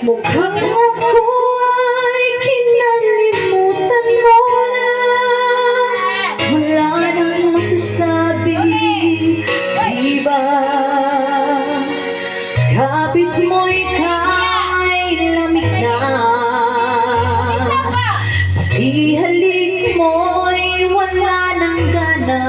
Mukhang ako ay kinalimutan mo na. Wala nang masasabi, di ba? Kapit mo'y kay lamig na. Ihalik mo'y wala nang gana.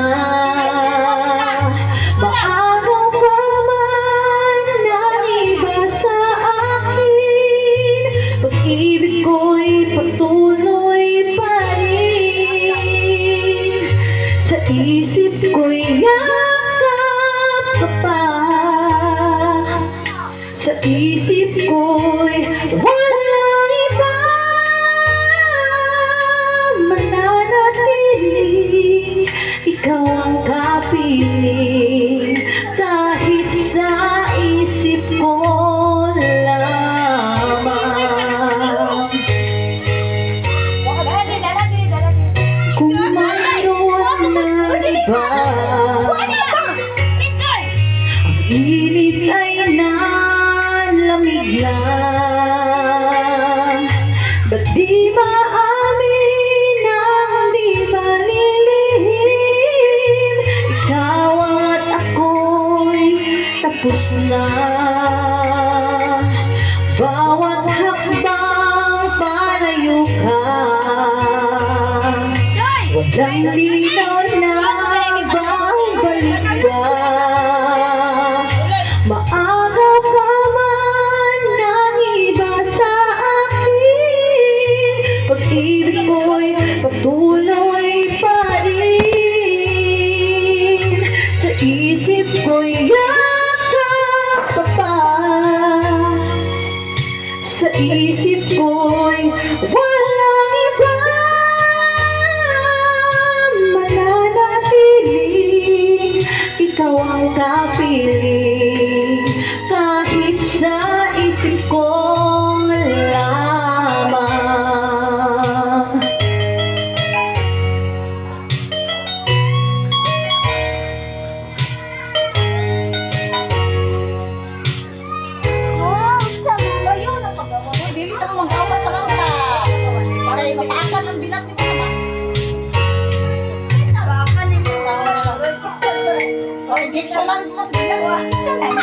Maagaw ka man naiba sa akin, pag-ibig ko'y patuloy pa rin. Sa isip ko'y yakap ka pa. Sa isip ko'y walang iba mananatili. Ikaw ang kapiling, kahit sa isip ko lamang. Kung mayroon na iba, ang init ay nalamig na. Ba't di maamin ang di malilihim? Ikaw at ako'y tapos na. Bawat hakbang palayo ka, walang linaw na babalik ka. Maagaw ka man ng iba sa akin, pag-ibig ko'y patuloy pa rin. Sa isip ko'y yakap ka pa. Sa isip ko'y walang iba mananatili. Ikaw ang kapiling, kahit sa isip ko lamang. Dili ka mo mag-awas sa kanta. Para mapaakan ang bilat ni mo naman. Sa injection lang mo sa bilat. Injection lang.